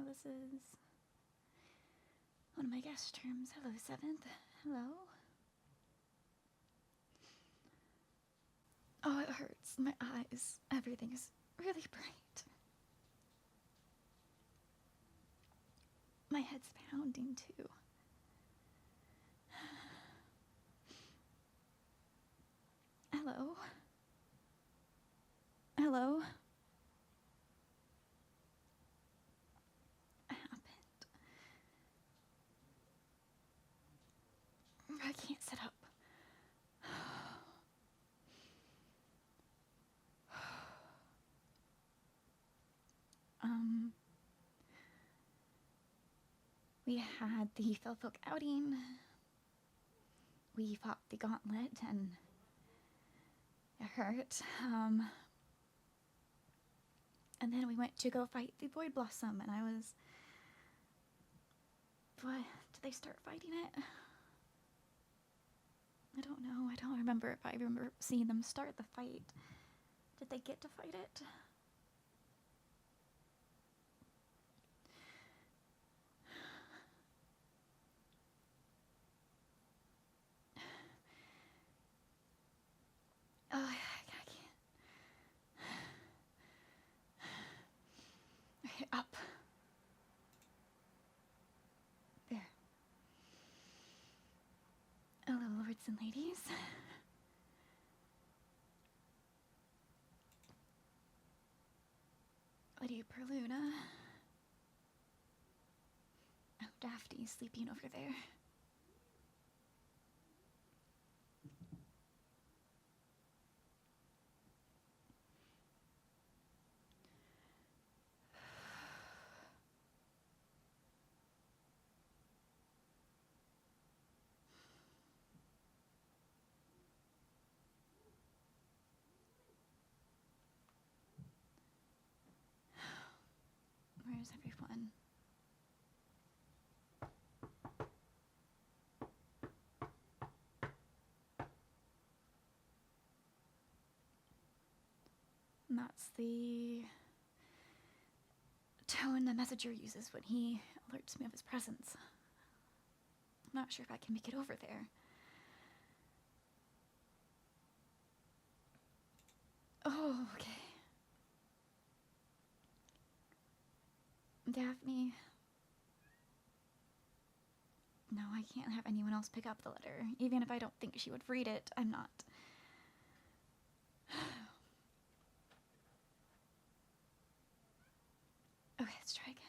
this is one of my guest rooms. Hello, 7th. Hello. Oh, it hurts. My eyes. Everything is really bright. My head's pounding too. Hello? Hello? What happened? I can't sit up. We had the Felfolk outing. We fought the gauntlet and it hurt. And then we went to go fight the Void Blossom, and I was... What? Did they start fighting it? I don't know. I don't remember if I remember seeing them start the fight. Did they get to fight it? Oh, I can't. Okay, up. There. Hello, lords and ladies. Lady Perluna. Oh, Daphne's sleeping over there. Where's everyone? And that's the tone the messenger uses when he alerts me of his presence. I'm not sure if I can make it over there. Oh, okay. Daphne. No, I can't have anyone else pick up the letter. Even if I don't think she would read it, I'm not. Okay, let's try again.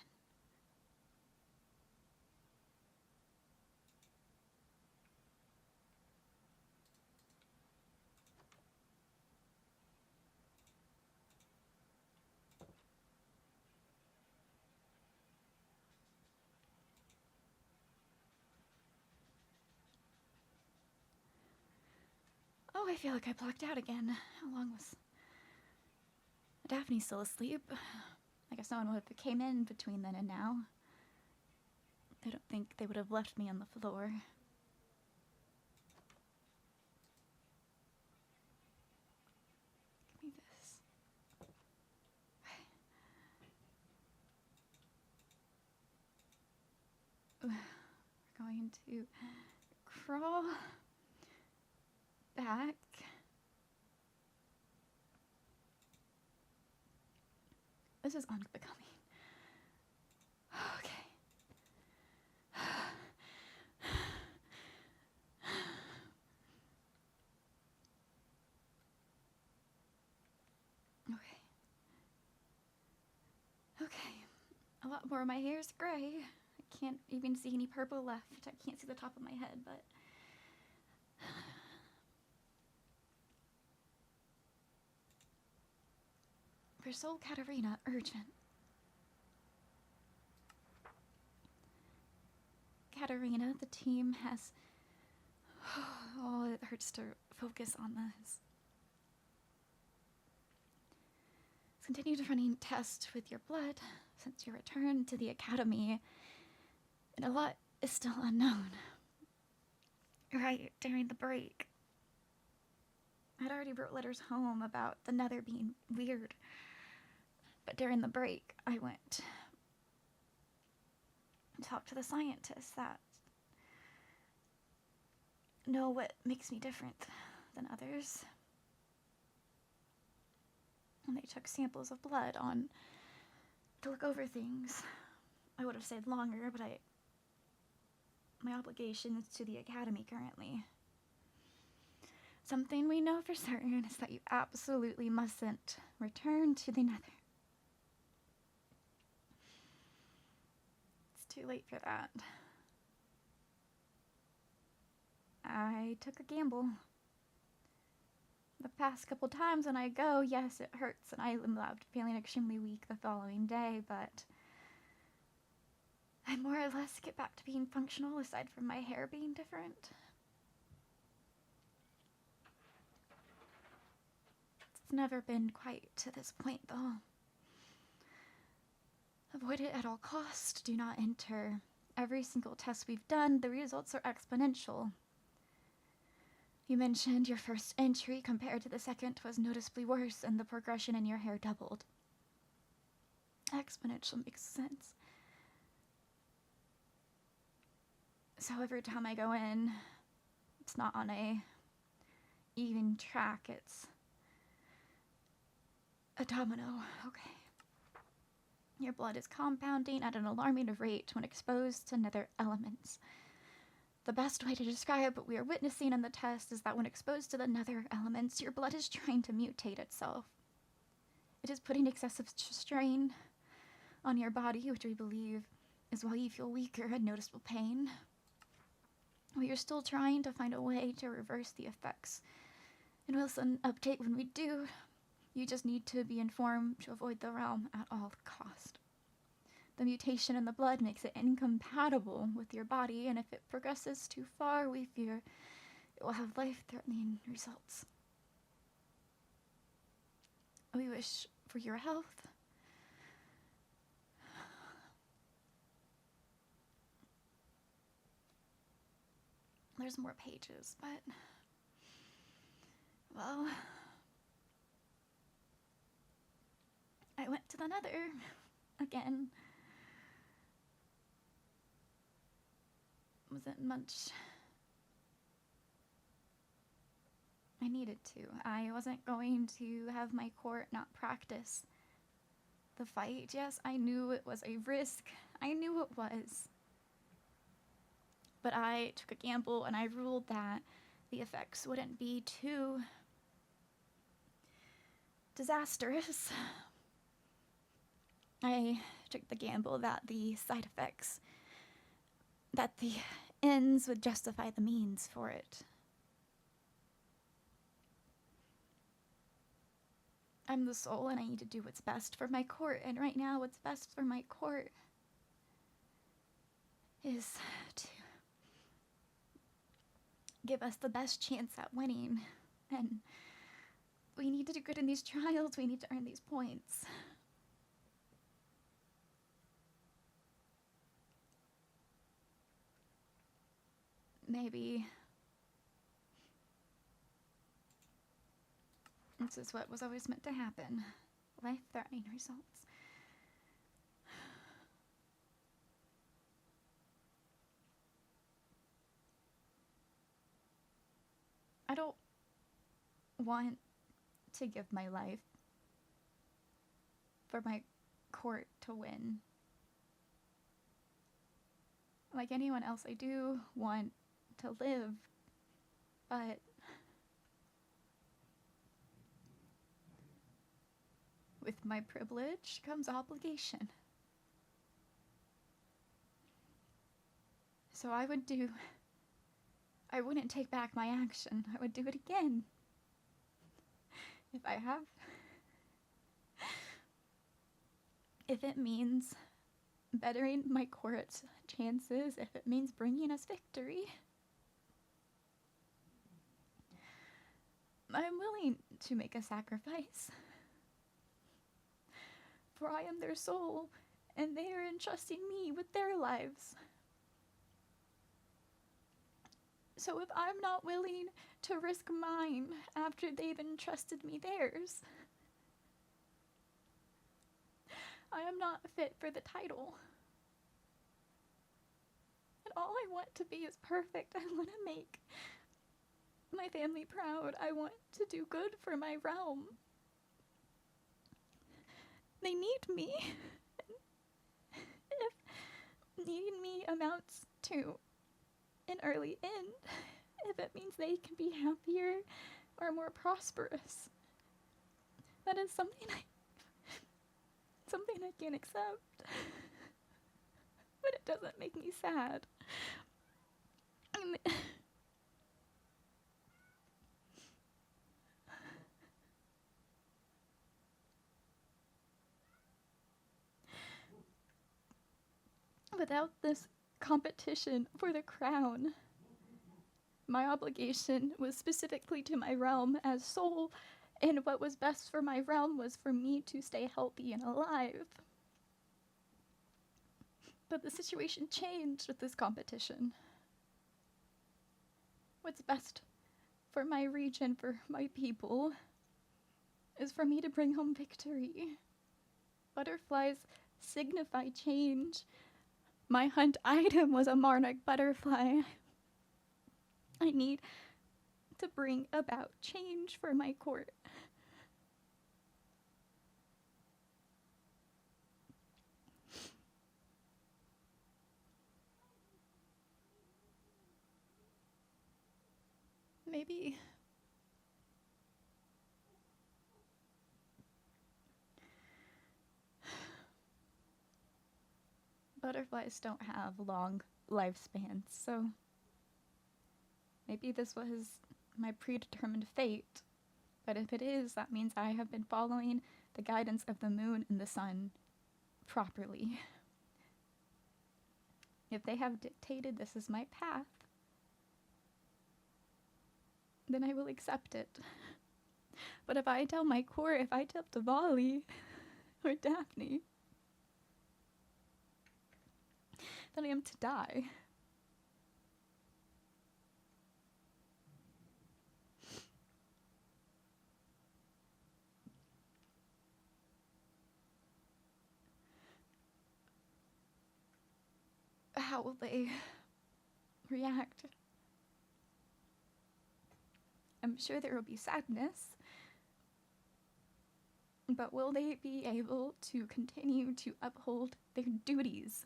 Oh, I feel like I blacked out again. How long was... Daphne's still asleep. I guess no one would have came in between then and now. I don't think they would have left me on the floor. Give me this. We're going to crawl back. This is unbecoming. Okay. Okay. A lot more of my hair is gray. I can't even see any purple left. I can't see the top of my head, but... For Soul Katarina, urgent. Katarina, the team has... Oh, it hurts to focus on this. Continued running tests with your blood since your return to the academy, and a lot is still unknown. Right during the break, I'd already wrote letters home about the Nether being weird, but during the break, I went talk to the scientists that know what makes me different than others. And they took samples of blood to look over things. I would have stayed longer, but my obligations to the Academy currently. Something we know for certain is that you absolutely mustn't return to the Nether. It's too late for that. I took a gamble. The past couple times when I go, yes, it hurts, and I am left feeling extremely weak the following day, but I more or less get back to being functional aside from my hair being different. It's never been quite to this point, though. Avoid it at all costs. Do not enter. Every single test we've done, the results are exponential. You mentioned your first entry compared to the second was noticeably worse, and the progression in your hair doubled. Exponential makes sense. So every time I go in, it's not on a even track, it's a domino. Okay. Your blood is compounding at an alarming rate when exposed to nether elements. The best way to describe what we are witnessing in the test is that when exposed to the nether elements, your blood is trying to mutate itself. It is putting excessive strain on your body, which we believe is why you feel weaker and noticeable pain. We are still trying to find a way to reverse the effects. And we'll send an update when we do. You just need to be informed to avoid the realm at all cost. The mutation in the blood makes it incompatible with your body, and if it progresses too far, we fear it will have life-threatening results. We wish for your health. There's more pages, but, well, I went to the Nether again. Wasn't much I needed to. I wasn't going to have my court not practice the fight. Yes, I knew it was a risk. I knew it was. But I took a gamble and I ruled that the effects wouldn't be too disastrous. I took the gamble that the side effects, that the ends would justify the means for it. I'm the soul and I need to do what's best for my court, and right now what's best for my court is to give us the best chance at winning. And we need to do good in these trials, we need to earn these points. Maybe this is what was always meant to happen. Life-threatening results. I don't want to give my life for my court to win. Like anyone else, I do want to live, but with my privilege comes obligation. So I wouldn't take back my action. I would do it again. If it means bettering my court's chances, if it means bringing us victory, I'm willing to make a sacrifice. For I am their soul, and they are entrusting me with their lives. So if I'm not willing to risk mine after they've entrusted me theirs, I am not fit for the title. all I want to be is perfect. I want to make my family proud. I want to do good for my realm. They need me. If needing me amounts to an early end, if it means they can be happier or more prosperous, that is something I can't accept. But it doesn't make me sad. Without this competition for the crown, my obligation was specifically to my realm as soul, and what was best for my realm was for me to stay healthy and alive. But the situation changed with this competition. What's best for my region, for my people, is for me to bring home victory. Butterflies signify change. My hunt item was a monarch butterfly. I need to bring about change for my court. Maybe butterflies don't have long lifespans, so maybe this was my predetermined fate. But if it is, that means I have been following the guidance of the moon and the sun properly. If they have dictated this is my path, then I will accept it. But if I tell my court, if I tell Diwali or Daphne that I am to die, how will they react? I'm sure there will be sadness, but will they be able to continue to uphold their duties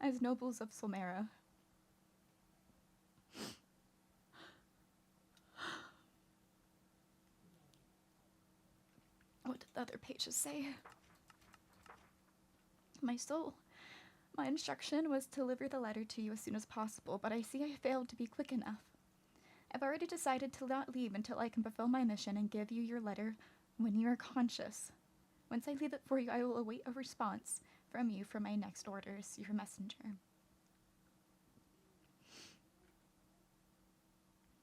as nobles of Solmera? What did the other pages say? My soul. My instruction was to deliver the letter to you as soon as possible, but I see I failed to be quick enough. I've already decided to not leave until I can fulfill my mission and give you your letter when you are conscious. Once I leave it for you, I will await a response from you for my next orders, your messenger.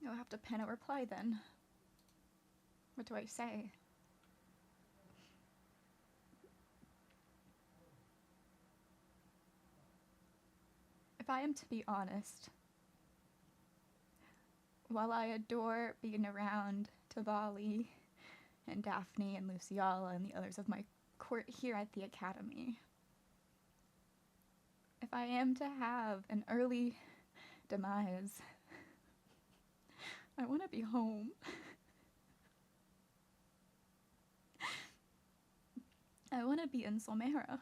You'll have to pen a reply then. What do I say? If I am to be honest, while I adore being around Diwali and Daphne and Lizzaylia and the others of my court here at the Academy, if I am to have an early demise, I want to be home. I want to be in Solmera.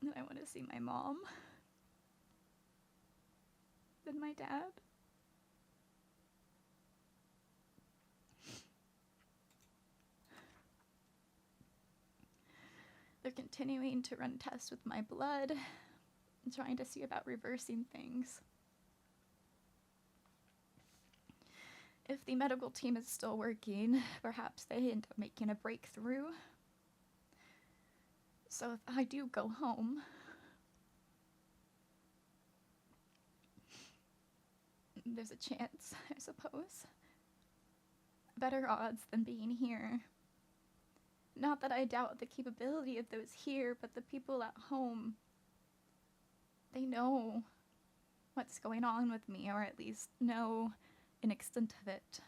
And I want to see my mom. And my dad. They're continuing to run tests with my blood and trying to see about reversing things. If the medical team is still working, perhaps they end up making a breakthrough. So if I do go home, there's a chance, I suppose. Better odds than being here. Not that I doubt the capability of those here, but the people at home, they know what's going on with me, or at least know an extent of it.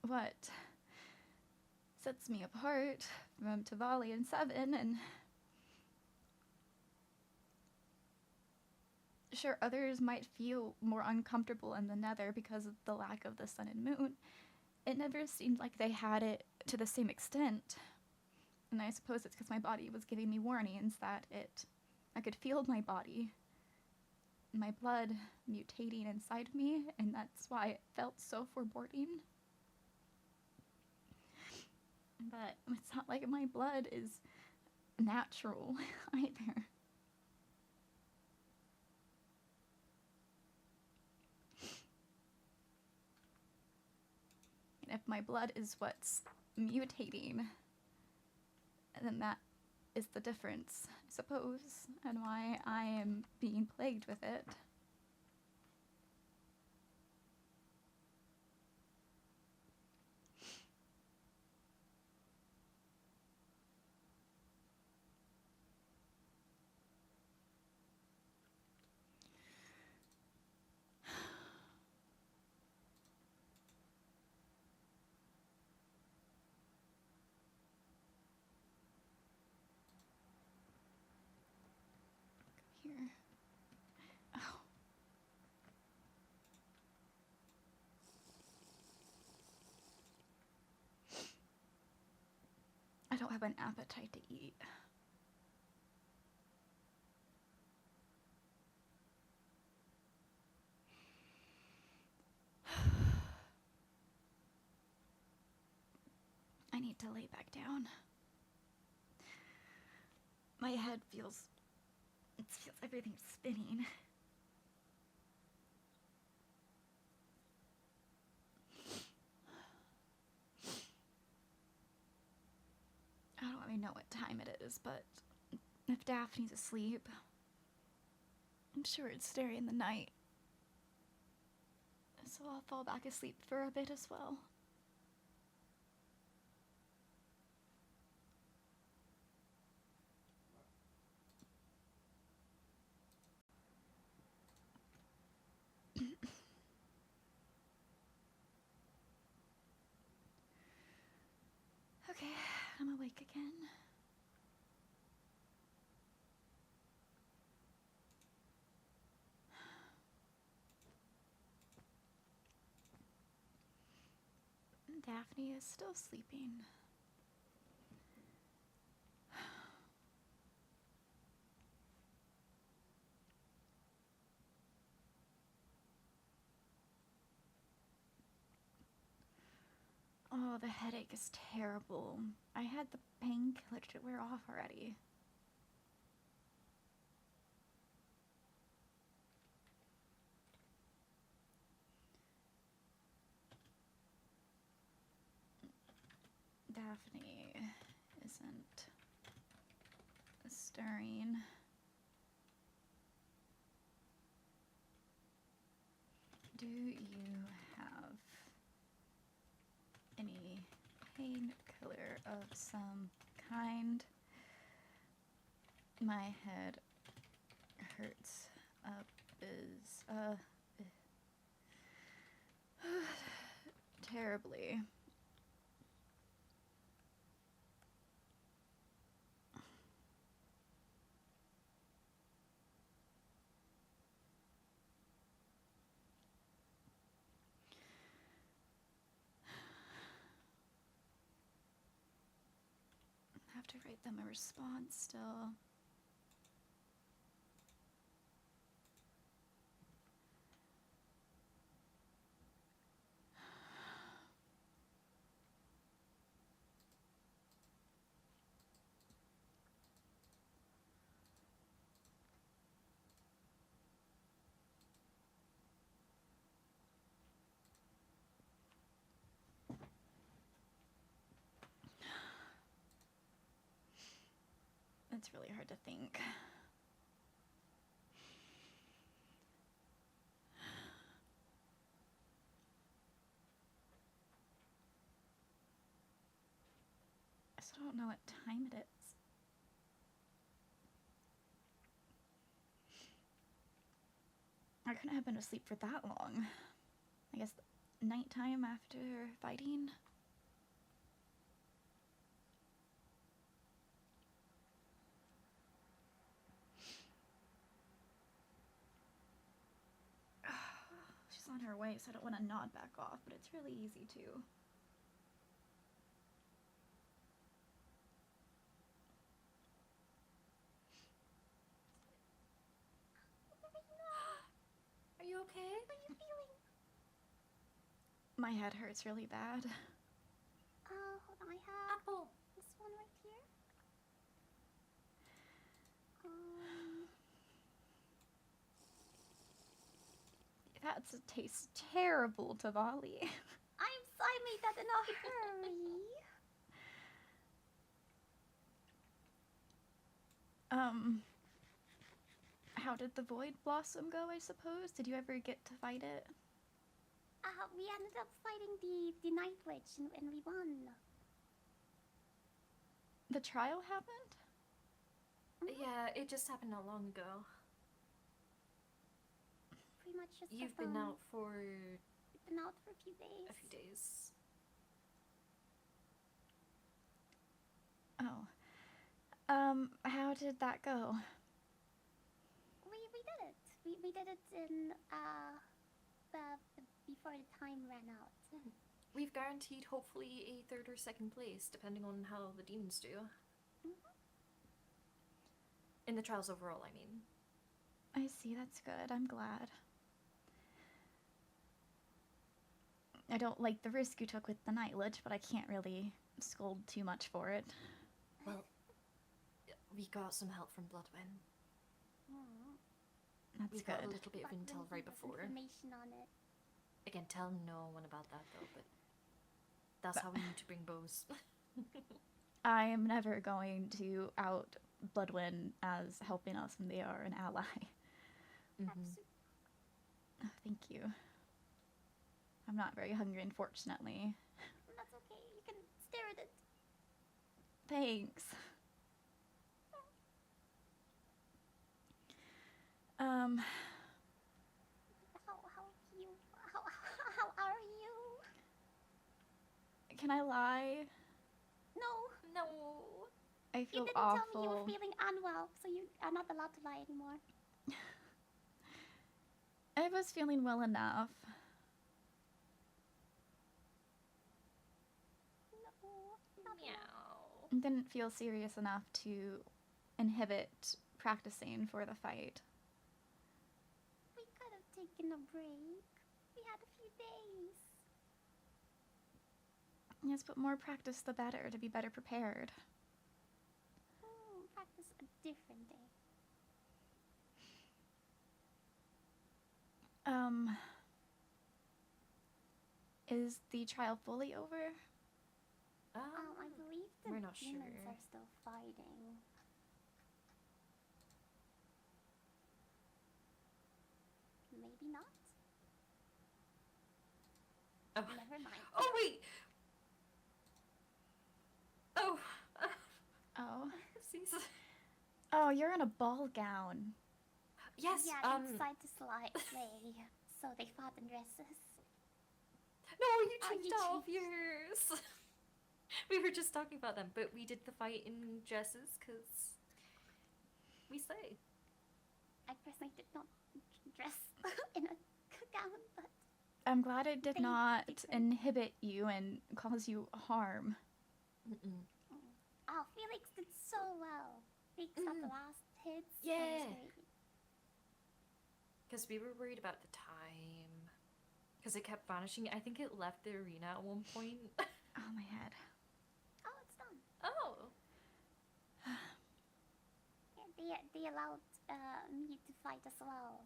what sets me apart from Tavali and Seven, and sure, others might feel more uncomfortable in the Nether because of the lack of the sun and moon. It never seemed like they had it to the same extent. And I suppose it's because my body was giving me warnings that I could feel my body, my blood mutating inside me, and that's why it felt so foreboding. But it's not like my blood is natural either. And if my blood is what's mutating, then that is the difference, I suppose, and why I am being plagued with it. Here. Oh. I don't have an appetite to eat. I need to lay back down. My head feels everything's spinning. I don't really know what time it is, but if Daphne's asleep, I'm sure it's during the night. So I'll fall back asleep for a bit as well. Okay, I'm awake again. Daphne is still sleeping. Oh, the headache is terrible. I had the painkiller to wear off already. Daphne isn't stirring. Do you have any painkiller of some kind? My head hurts up terribly. I have to write them a response still. It's really hard to think. I still don't know what time it is. I couldn't have been asleep for that long. I guess nighttime after fighting. on her way, so I don't want to nod back off, but it's really easy to. Are you okay? How are you feeling? My head hurts really bad. Hold on, I have Apple. this one right here. That tastes terrible, Tavali. I made that in a hurry. How did the Void Blossom go, I suppose? Did you ever get to fight it? We ended up fighting the Night Witch and we won. The trial happened? Yeah, it just happened not long ago. Pretty much just You've for been fun. out for We've been out for a few days. a few days. Oh. How did that go? We did it. We did it in before the time ran out. We've guaranteed hopefully a third or second place, depending on how the demons do. In the trials overall, I mean. I see, that's good. I'm glad. I don't like the risk you took with the Night Lich, but I can't really scold too much for it. Well, we got some help from Bloodwind. That's We good. got a little bit of intel right before. Information on it. Again, tell no one about that though, but that's how we need to bring bows. I am never going to out Bloodwind as helping us when they are an ally. Oh, thank you. I'm not very hungry, unfortunately. That's okay. You can stare at it. Thanks. How are you? Can I lie? No. I You feel didn't awful. tell me you were feeling unwell, so you are not allowed to lie anymore. I was feeling well enough. No. Meow. Didn't feel serious enough to inhibit practicing for the fight. We could have taken a break. We had a few days. Yes, but more practice the better, to be better prepared. Practice a different day. Is the trial fully over? I believe the we're not demons sure. are still fighting. Maybe not. Oh. Never mind. Oh wait. Oh. Oh. Oopsies. Oh, you're in a ball gown. Yes. Yeah, they decided to slay, so they fought in dresses. No, you changed you off changed. yours. We were just talking about them, but we did the fight in dresses because we slay. I personally did not dress in a gown, but I'm glad it did They not different. inhibit you and cause you harm. oh, Felix did so well. Felix got the last hits. Yeah. That was great. Because we were worried about the time. Because it kept vanishing. I think it left the arena at one point. Oh, my head. Oh, it's done. Oh. Yeah, they allowed me to fight as well.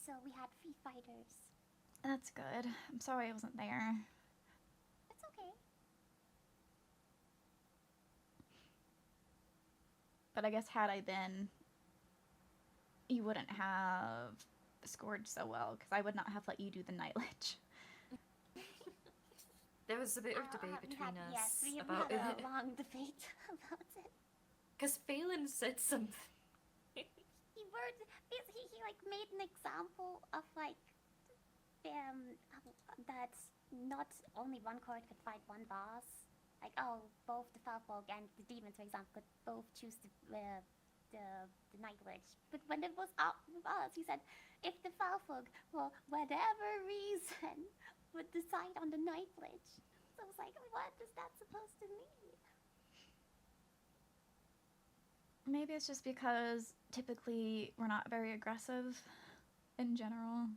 So we had 3 fighters. That's good. I'm sorry I wasn't there. It's okay. But I guess had I been, you wouldn't have scored so well, because I would not have let you do the Night Lich. There was a bit of debate between us Yes, we about had it. a long debate about it. Because Phelan said something. He like made an example of like that not only one court could fight one boss. Like both the Falfolk and the demons, for example, could both choose to the Night Witch. But when it was up with us, he said, if the Falfolk, for whatever reason, would decide on the Night Witch. So I was like, what is that supposed to mean? Maybe it's just because typically we're not very aggressive in general.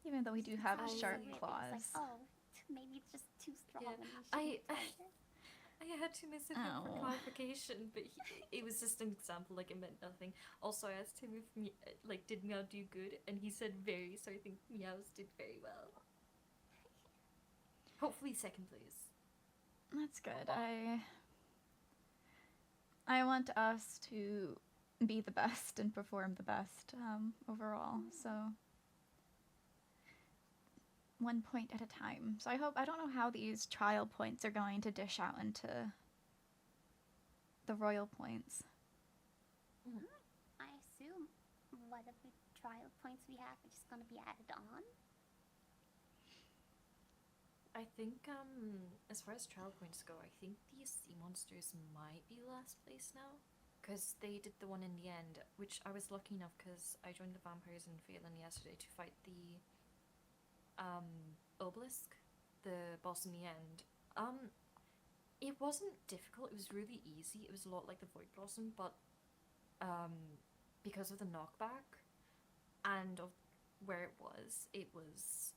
Even though we do have Sounds so sharp weird. It's claws. like, oh, maybe it's just too strong. Yeah, And we shouldn't fight it. I had to message him for Oh. clarification, but it was just an example, like it meant nothing. Also, I asked him if did Meow do good, and he said very, so I think Meows did very well. Hopefully second place. That's good. I want us to be the best and perform the best overall. So 1 point at a time. So I don't know how these trial points are going to dish out into the royal points. I assume whatever trial points we have are just gonna be added on. I think, as far as trial points go, I think the sea monsters might be last place now. Because they did the one in the end, which I was lucky enough because I joined the vampires in Phelan yesterday to fight the obelisk, the boss in the end. It wasn't difficult, it was really easy. It was a lot like the Void Blossom, but because of the knockback and of where it was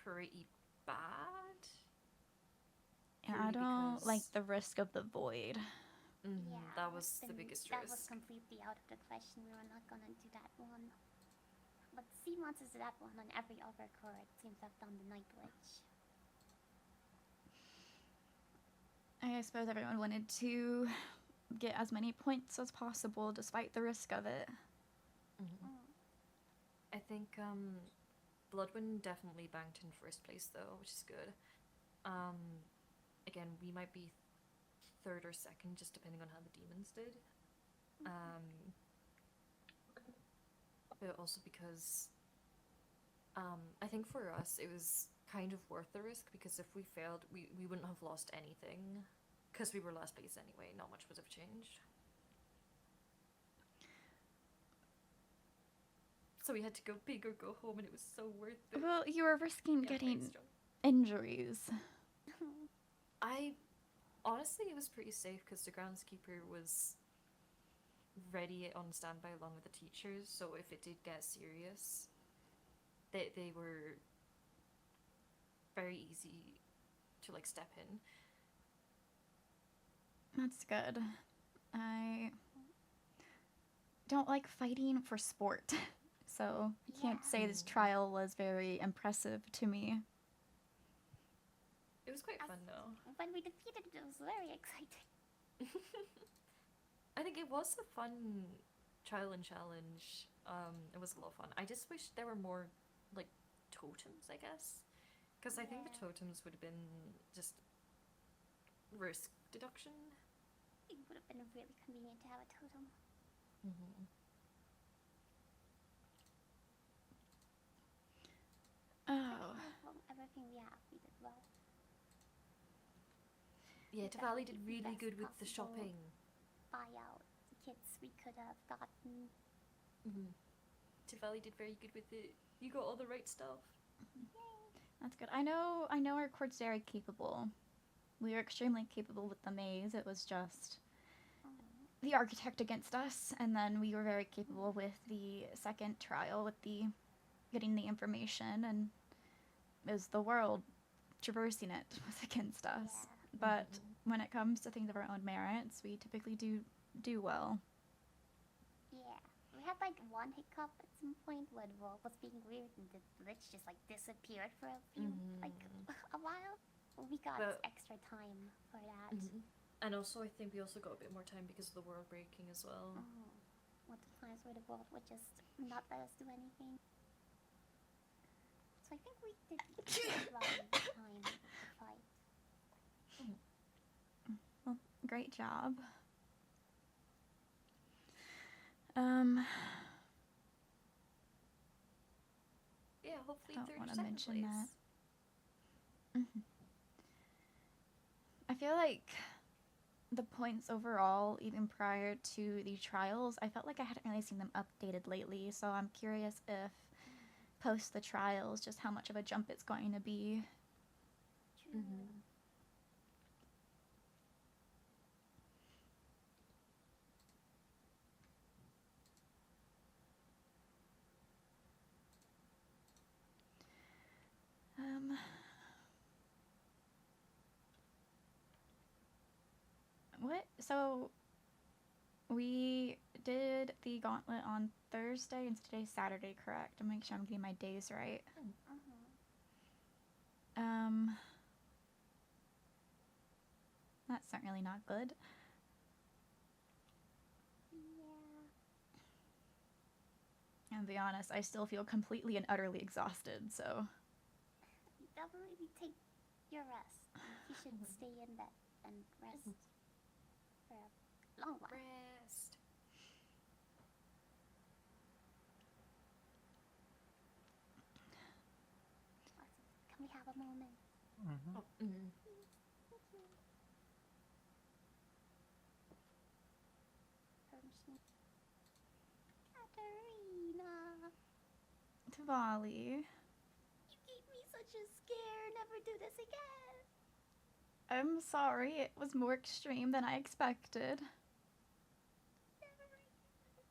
pretty bad. And I don't like the risk of the void. Yeah, that was the then biggest that was risk. completely out of the question. We were not gonna do that one. But sea monsters do that one on every other court. Seems to have done the Night Witch. I suppose everyone wanted to get as many points as possible despite the risk of it. I think Bloodwind definitely banked in first place though, which is good. Again, we might be third or second, just depending on how the demons did. But also because I think for us it was kind of worth the risk, because if we failed, we wouldn't have lost anything, because we were last place anyway. Not much would have changed. So we had to go big or go home, and it was so worth it. Well, you were risking Yeah, getting thanks, John. injuries. Honestly, it was pretty safe because the groundskeeper was ready on standby along with the teachers, so if it did get serious, they were very easy to like step in. That's good. I don't like fighting for sport, so I can't say this trial was very impressive to me. It was quite fun though. When we defeated it, it was very exciting. I think it was a fun trial and challenge. It was a lot of fun. I just wish there were more like totems, I guess, because I think the totems would have been just risk deduction. It would have been really convenient to have a totem. Oh. Everything we have, we did well. Yeah, Tavali did really good with the shopping. Buyout kits we could have gotten. Tavali did very good with it. You got all the right stuff. That's good. I know our court's very capable. We were extremely capable with the maze. It was just the architect against us, and then we were very capable with the second trial with the getting the information, and it was the world traversing it was against us. But when it comes to things of our own merits, we typically do well. Yeah, we had like one hiccup at some point when the world was being weird and the glitch just like disappeared for a few a while. We got extra time for that. And also, I think we also got a bit more time because of the world breaking as well. What the times where the world would just not let us do anything. So I think we did a lot of time to fight. Well, great job. Yeah, hopefully Don't third or wanna second mention place. that. I feel like the points overall, even prior to the trials, I felt like I hadn't really seen them updated lately, so I'm curious if post the trials, just how much of a jump it's going to be. True. What? So, we did the gauntlet on Thursday and today's Saturday, correct? To make sure I'm getting my days right. That's certainly not good. Yeah. And to be honest, I still feel completely and utterly exhausted, so... Definitely take your rest. You should stay in bed and rest for a long while. Rest. Can we have a moment? Oh, Permission. Katarina! Tavali, You gave me such a scare. Never do this again. I'm sorry, it was more extreme than I expected. Never again.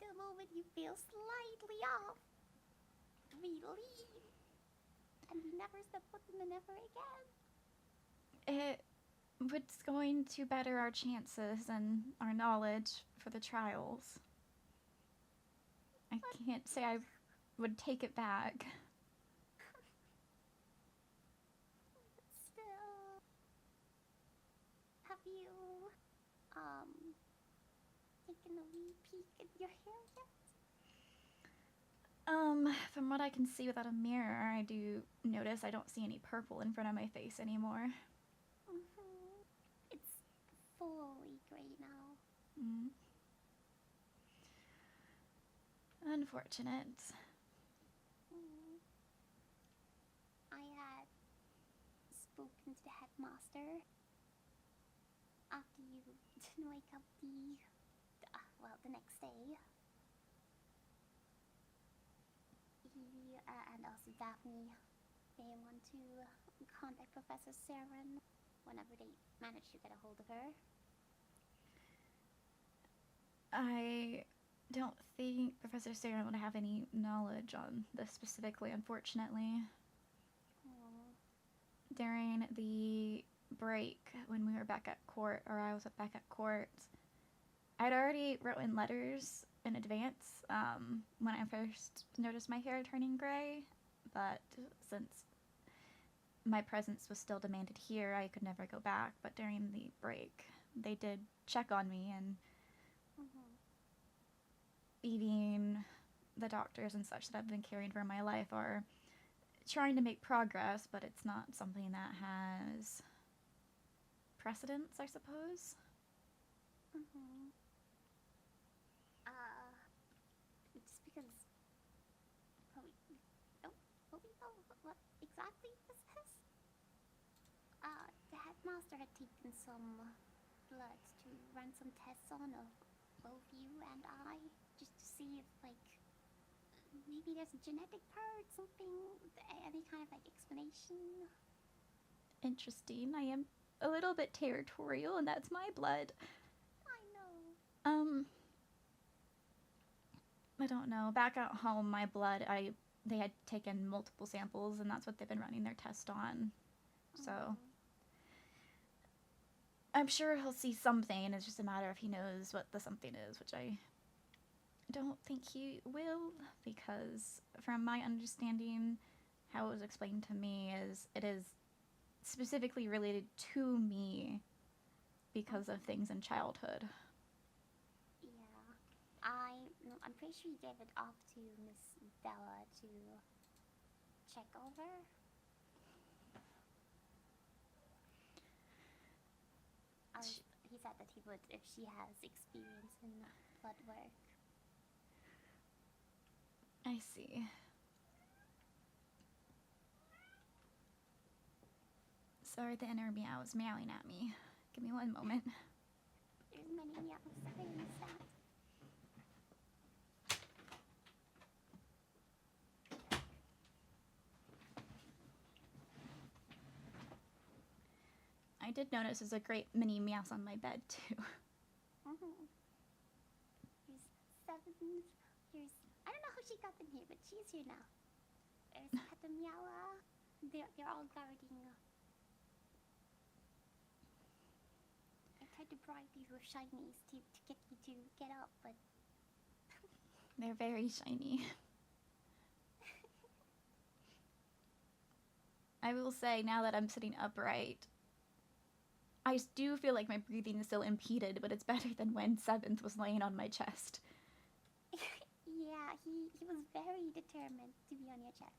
The moment you feel slightly off, we leave. And we never step foot in the Nether again. It was going to better our chances and our knowledge for the trials. I can't say I would take it back. But still, have you, taken a wee peek at your hair yet? From what I can see without a mirror, I do notice I don't see any purple in front of my face anymore. It's fully gray now. Unfortunate. I had spoken to the headmaster after you didn't wake up the next day. He and also Daphne, they want to contact Professor Saren whenever they manage to get a hold of her. I don't think Professor Saren would have any knowledge on this specifically, unfortunately. During the break, when we were back at court, or I was back at court, I'd already written letters in advance when I first noticed my hair turning gray, but since my presence was still demanded here, I could never go back. But during the break, they did check on me, and even the doctors and such that I've been caring for my life are trying to make progress, but it's not something that has precedence, I suppose. Just because we don't fully know what exactly this is. The headmaster had taken some blood to run some tests on of both you and I, just to see if, maybe there's a genetic part, something, any kind of, explanation. Interesting. I am a little bit territorial, and that's my blood. I know. I don't know. Back at home, my blood, they had taken multiple samples, and that's what they've been running their test on. So I'm sure he'll see something. It's just a matter if he knows what the something is, which I don't think he will, because from my understanding, how it was explained to me is it is specifically related to me because of things in childhood. Yeah. I'm pretty sure you gave it off to Miss Della to check over. He said that he would if she has experience in blood work. I see. Sorry, the inner meow is meowing at me. Give me one moment. There's many meows. I understand. I did notice there's a great mini meows on my bed, too. Here's Sevens. Here's... I don't know how she got in here, but she's here now. There's Katamiala. They're all guarding. I tried to bribe these with shinies to get you to get up, but... They're very shiny. I will say, now that I'm sitting upright, I do feel like my breathing is still impeded, but it's better than when Seventh was laying on my chest. Yeah, he was very determined to be on your chest.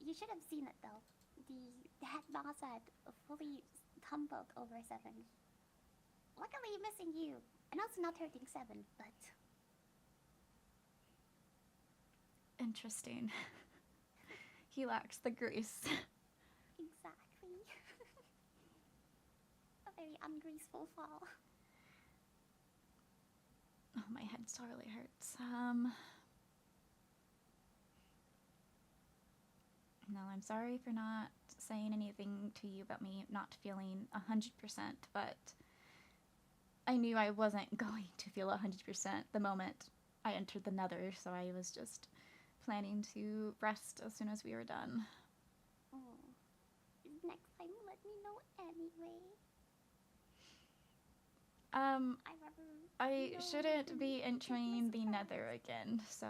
You should have seen it, though. The head boss had fully tumbled over Seven. Luckily, missing you, and also not hurting Seven, but... Interesting. He lacks the grace. Exactly. A very ungraceful fall. Oh, my head sorely hurts. No, I'm sorry for not saying anything to you about me not feeling 100%, but I knew I wasn't going to feel 100% the moment I entered the Nether, so I was just planning to rest as soon as we were done. Oh. Next time, let me know anyway. I shouldn't be entering the Nether again, so...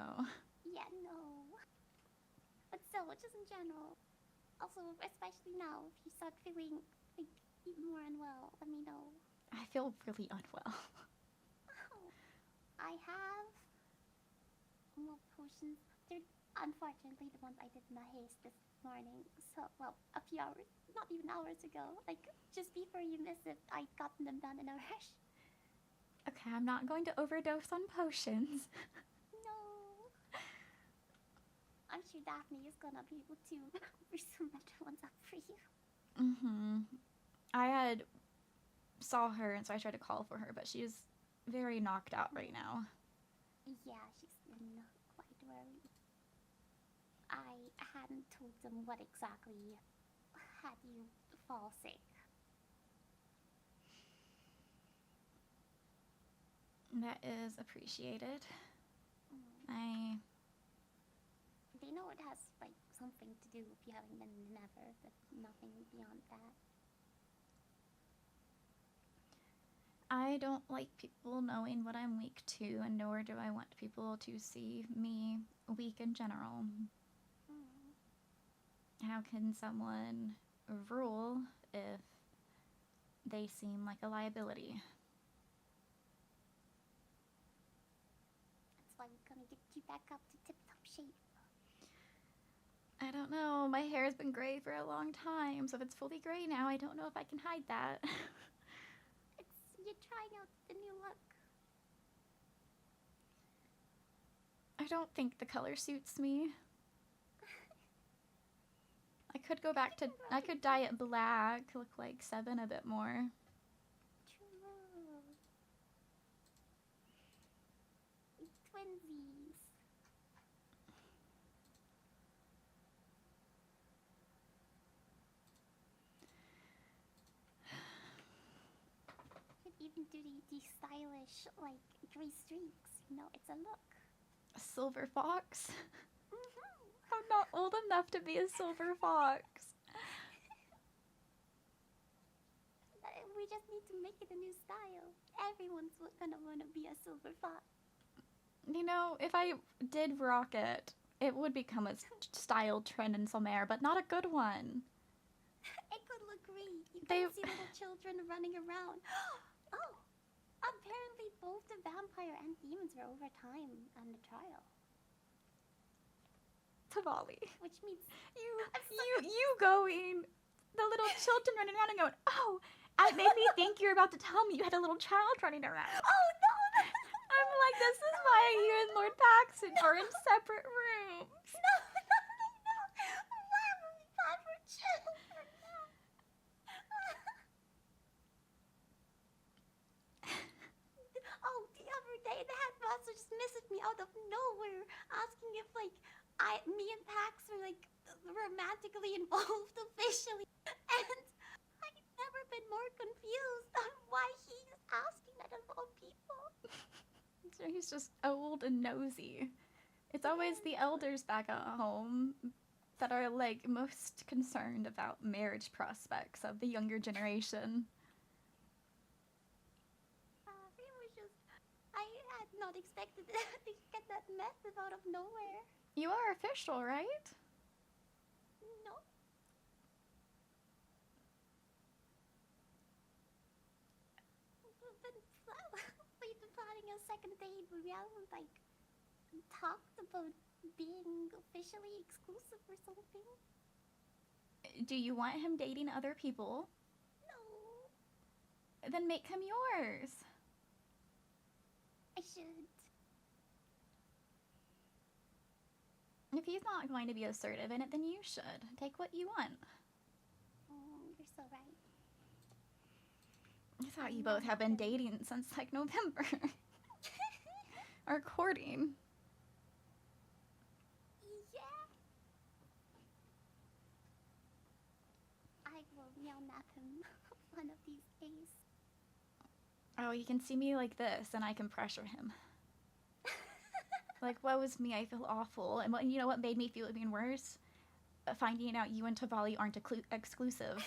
Yeah, no. But still, just in general. Also, especially now, if you start feeling, like, even more unwell, let me know. I feel really unwell. Oh. I have... more potions. They're unfortunately the ones I did in the haste this morning. So, well, a few hours, not even hours ago. Like, just before you miss it, I'd gotten them done in a rush. Okay, I'm not going to overdose on potions. No. I'm sure Daphne is gonna be able to bring some better ones up for you. I saw her, and so I tried to call for her, but she is very knocked out right now. Yeah, she's been quite worried. I hadn't told them what exactly had you fall sick. That is appreciated. They know it has, like, something to do with you having been in the Nether, but nothing beyond that. I don't like people knowing what I'm weak to, and nor do I want people to see me weak in general. How can someone rule if they seem like a liability? That's why we're gonna get you back up to tip-top shape. I don't know. My hair has been gray for a long time, so if it's fully gray now, I don't know if I can hide that. You're trying out the new look. I don't think the color suits me. I could go back to... I could dye it black, look like Seven a bit more. True. Twinsies. Could even do the stylish, like, gray streaks. You know, it's a look. A silver fox? I'm not old enough to be a silver fox. We just need to make it a new style. Everyone's gonna wanna be a silver fox. You know, if I did rock it, it would become a style trend in Solmera, but not a good one. It could look great. You They- can see little children running around. Oh! Apparently both the vampire and demons were over time on the trial. Tamale. Which means... You going, the little children running around and going, oh, it made me think you're about to tell me you had a little child running around. Oh, no! I'm like, this is why you and Lord Paxton are in separate rooms. No! Why would we fight for children? No. also just messaged me out of nowhere, asking if like me and Pax were like romantically involved officially, and I've never been more confused on why he's asking that of all people. So he's just old and nosy. It's always the elders back at home that are like most concerned about marriage prospects of the younger generation. It was just, I had not expected to get that message out of nowhere. You are official, right? No. We've been planning a second date where we haven't like talked about being officially exclusive or something. Do you want him dating other people? No. Then make him yours. I should. If he's not going to be assertive in it, then you should. Take what you want. You're so right. I thought you both have been dating since like November. Or courting. Yeah. I will meow nap him one of these days. Oh, he can see me like this, and I can pressure him. Like, woe is me, I feel awful. And you know what made me feel even worse? Finding out you and Tavali aren't exclusive.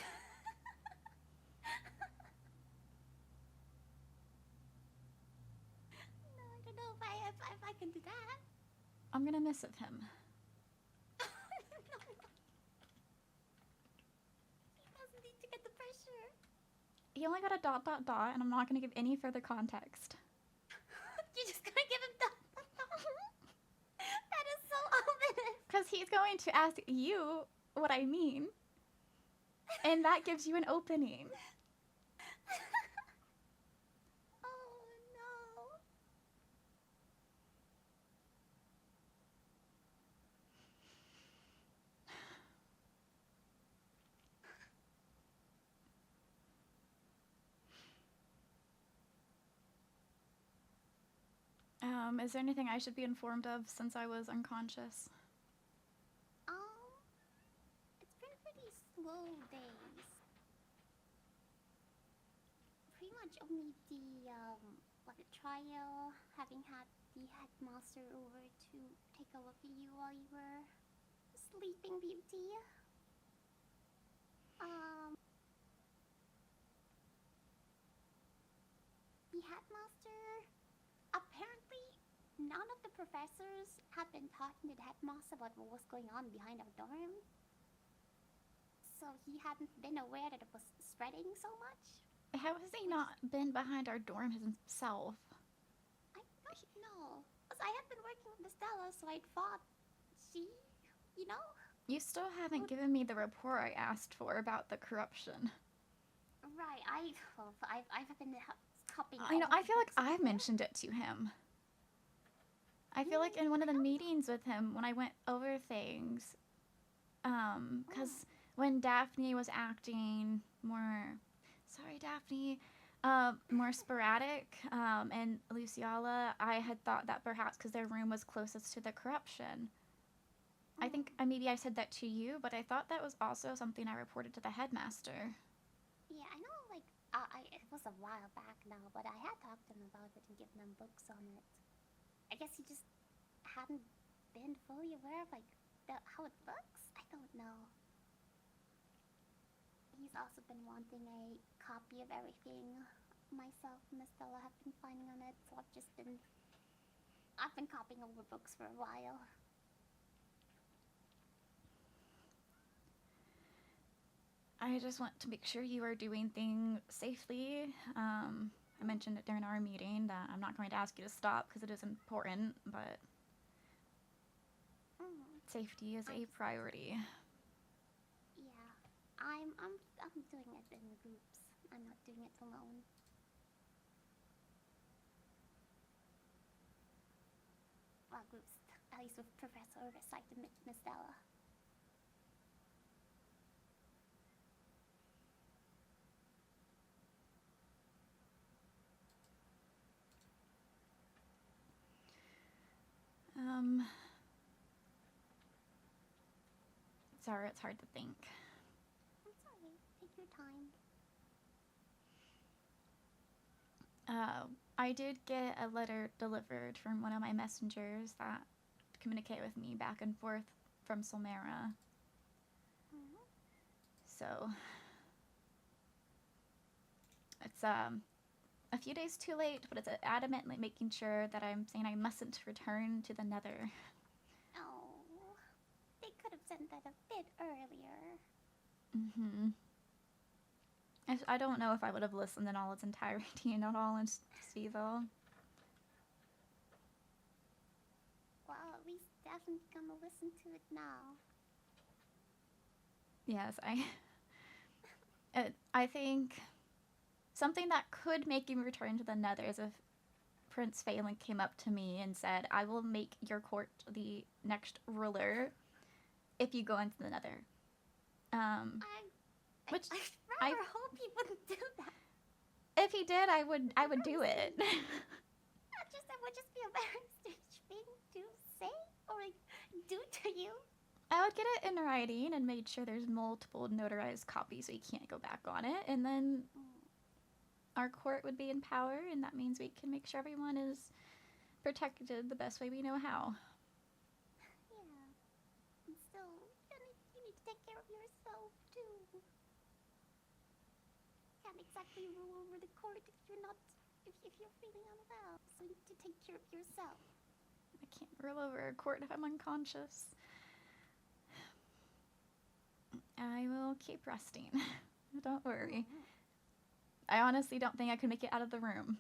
No, I don't know if I can do that. I'm gonna miss of him. No. He doesn't need to get the pressure. He only got a ... and I'm not gonna give any further context. You're just gonna give him dot. That is so ominous. Because he's going to ask you what I mean. And that gives you an opening. Oh no. Is there anything I should be informed of since I was unconscious? It's been pretty slow days. Pretty much only the trial, having had the headmaster over to take a look at you while you were sleeping beauty. The headmaster, apparently none of the professors had been talking to the headmaster about what was going on behind our dorm. So he hadn't been aware that it was spreading so much. How has he not been behind our dorm himself? I don't know. 'Cause I had been working with Stella, so I thought she, you know? You still haven't given me the report I asked for about the corruption. Right, I've been copying. I know, I feel like I've mentioned it to him. I feel like in one of the meetings with him when I went over things, because when Daphne was acting more, sorry Daphne, more sporadic, and Lizzaylia, I had thought that perhaps because their room was closest to the corruption. I think maybe I said that to you, but I thought that was also something I reported to the headmaster. Yeah, I know, like, it was a while back now, but I had talked to him about it and given him books on it. I guess he just hadn't been fully aware of, like, how it looks? I don't know. He's also been wanting a copy of everything myself and Stella have been finding on it, so I've been copying over books for a while. I just want to make sure you are doing things safely. I mentioned it during our meeting that I'm not going to ask you to stop because it is important, but safety is a priority. Yeah, I'm doing it in groups. I'm not doing it alone. Well, groups, at least with Professor oversight and Miss Stella. Sorry, it's hard to think. I'm sorry. Take your time. I did get a letter delivered from one of my messengers that communicate with me back and forth from Solmera. Mm-hmm. So it's a few days too late, but it's adamantly making sure that I'm saying I mustn't return to the Nether. Oh, they could have sent that a bit earlier. Mm-hmm. I don't know if I would have listened in all its entirety, in all honesty, though. Well, at least Daphne's gonna listen to it now. Yes, I think something that could make me return to the Nether is if Prince Phelan came up to me and said, "I will make your court the next ruler if you go into the Nether." Which I'd rather hope he wouldn't do that. if he did, I would do it. That would just be a very strange thing to say or like, do to you. I would get it in writing and made sure there's multiple notarized copies so you can't go back on it, and then our court would be in power, and that means we can make sure everyone is protected the best way we know how. Yeah. And still, you need to take care of yourself, too. Can't exactly rule over the court if you're not, if you're feeling unwell. So you need to take care of yourself. I can't rule over a court if I'm unconscious. I will keep resting. Don't worry. I honestly don't think I could make it out of the room.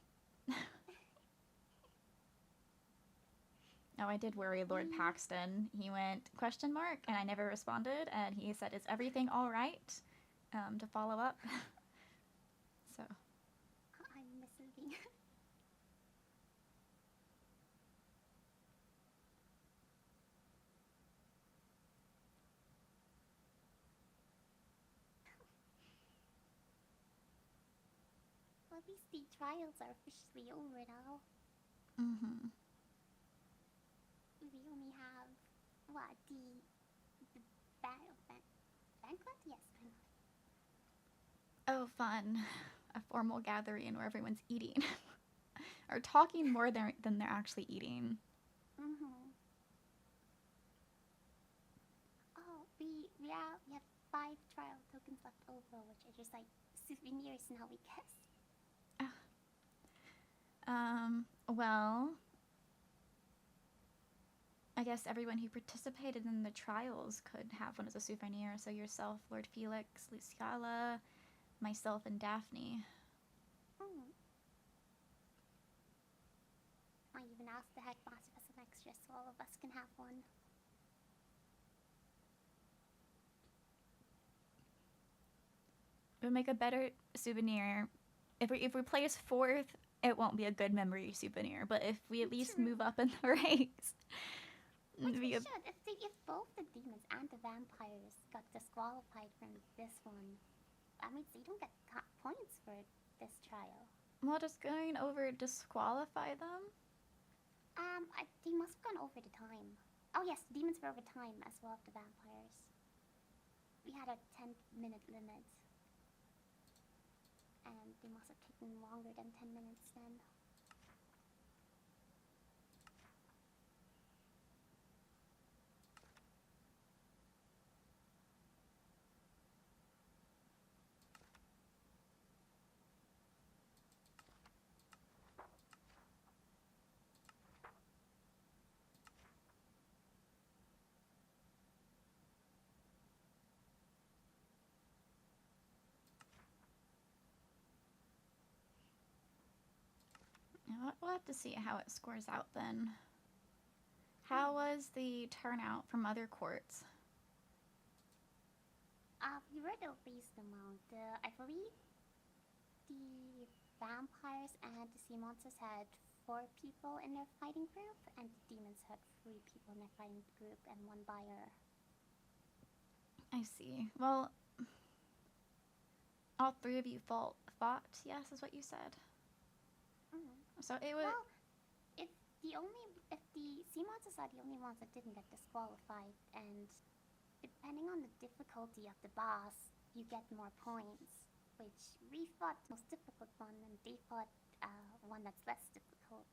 Oh, I did worry Lord Paxton. He went, ? And I never responded, and he said, "Is everything all right?" To follow up. So. I'm missing. Well, at least the trials are officially over now. Mm-hmm. We only have, what, the banquet? Yes, banquet. Oh, fun. A formal gathering where everyone's eating. Or talking more than they're actually eating. Mm-hmm. Oh, we have 5 trial tokens left over, which are just like souvenirs now, we guess. Well, I guess everyone who participated in the trials could have one as a souvenir. So yourself, Lord Felix, Lizzaylia, myself, and Daphne. I even asked the headmaster for some extras so all of us can have one. It would make a better souvenir. If we place 4th, it won't be a good memory souvenir. But if we at least move up in the ranks, which we should. If both the demons and the vampires got disqualified from this one, that means you don't get points for this trial. Well, does going over disqualify them? They must have gone over the time. Oh yes, the demons were over time as well as the vampires. We had a 10-minute limit. And they must have taken longer than 10 minutes then. We'll have to see how it scores out then. How was the turnout from other courts? We were the least amount. I believe the vampires and the sea monsters had 4 people in their fighting group, and the demons had 3 people in their fighting group and 1 buyer. I see. Well, all 3 of you fought, yes, is what you said. Mm-hmm. So it was... Well, if the only if the sea monsters are the only ones that didn't get disqualified, and depending on the difficulty of the boss, you get more points, which we thought the most difficult one, and they thought one that's less difficult.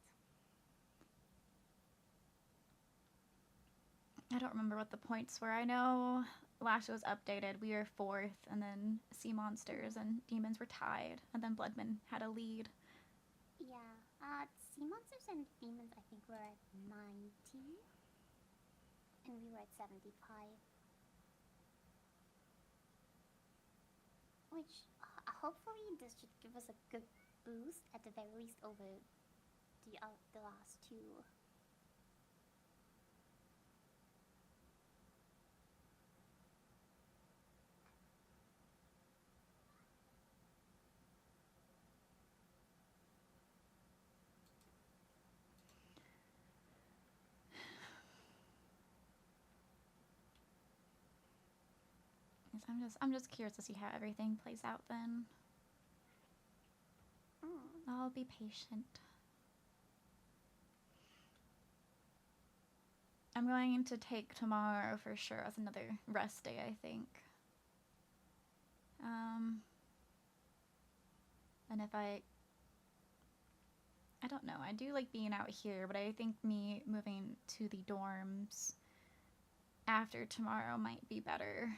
I don't remember what the points were. I know last it was updated, we were 4th, and then sea monsters and demons were tied, and then bloodmen had a lead. Yeah, sea monsters and demons I think were at 90, and we were at 75. Which, hopefully this should give us a good boost, at the very least, over the last two. I'm just curious to see how everything plays out then. I'll be patient. I'm going to take tomorrow for sure as another rest day, I think. And if I don't know, I do like being out here, but I think me moving to the dorms after tomorrow might be better.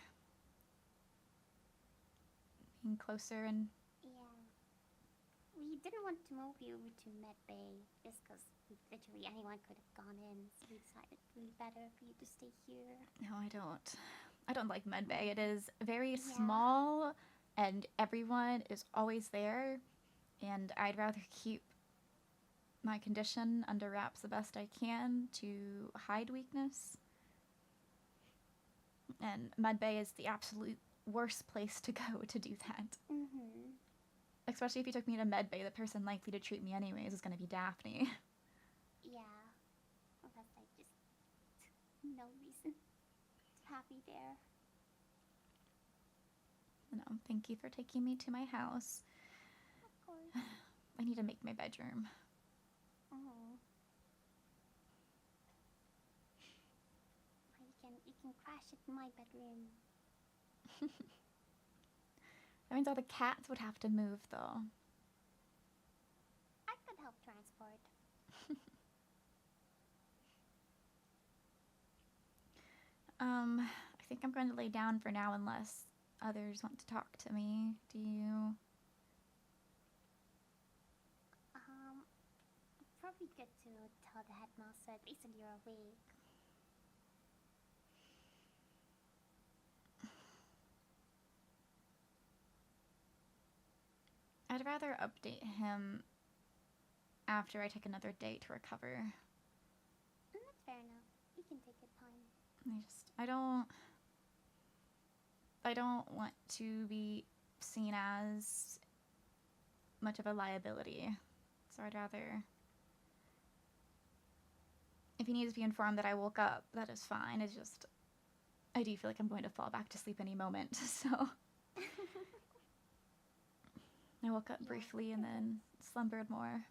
Being closer and... Yeah. We didn't want to move you over to Med Bay, just because literally anyone could have gone in, so we decided it would be better for you to stay here. No, I don't. I don't like Med Bay. It is very small, and everyone is always there, and I'd rather keep my condition under wraps the best I can to hide weakness. And Med Bay is the absolute worst place to go to do that. Mm-hmm. Especially if you took me to Med Bay, the person likely to treat me anyways is going to be Daphne. Yeah. Unless I just... no reason to have me there. No, thank you for taking me to my house. Of course. I need to make my bedroom. Oh. You can crash it in my bedroom. That means all the cats would have to move, though. I could help transport. I think I'm going to lay down for now unless others want to talk to me. Do you? Probably good to tell the headmaster at least that you're awake. I'd rather update him after I take another day to recover. That's fair enough. You can take your time. I don't want to be seen as much of a liability. So I'd rather, if he needs to be informed that I woke up, that is fine. It's just, I do feel like I'm going to fall back to sleep any moment, so. I woke up briefly and then slumbered more.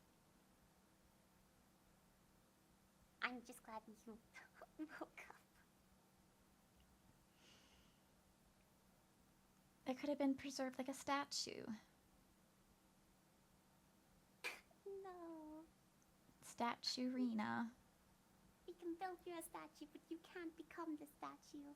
I'm just glad you woke up. It could have been preserved like a statue. No. Statuarena. We can build you a statue, but you can't become the statue.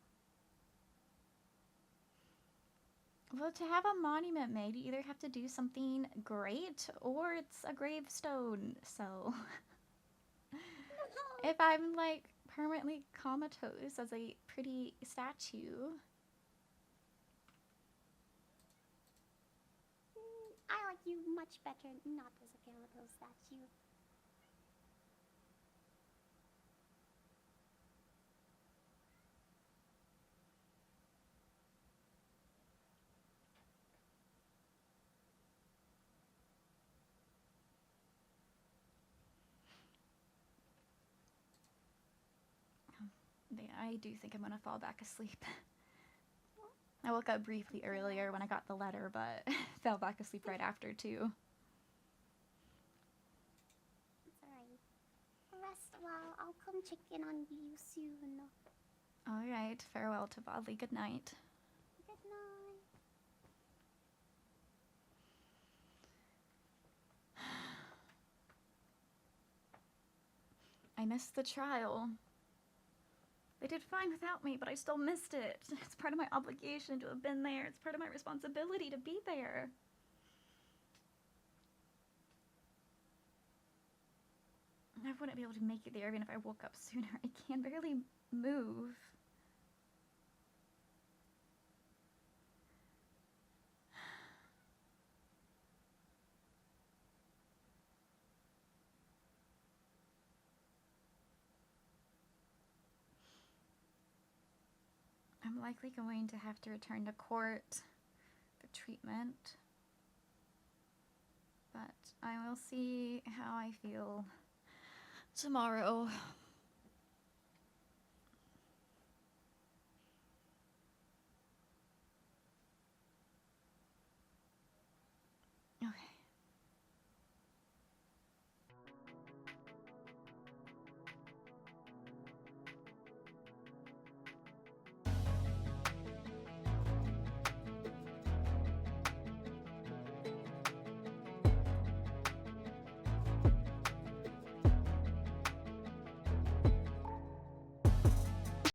Well, to have a monument made, you either have to do something great or it's a gravestone. So, if I'm like permanently comatose as a pretty statue. I like you much better not as a comatose statue. I do think I'm gonna fall back asleep. I woke up briefly earlier when I got the letter, but fell back asleep right after too. It's alright. Rest well, I'll come check in on you soon. All right, farewell to Bodley. Good night. Good night. I missed the trial. They did fine without me, but I still missed it. It's part of my obligation to have been there. It's part of my responsibility to be there. I wouldn't be able to make it there even if I woke up sooner. I can barely move. I'm likely going to have to return to court for treatment. But I will see how I feel tomorrow.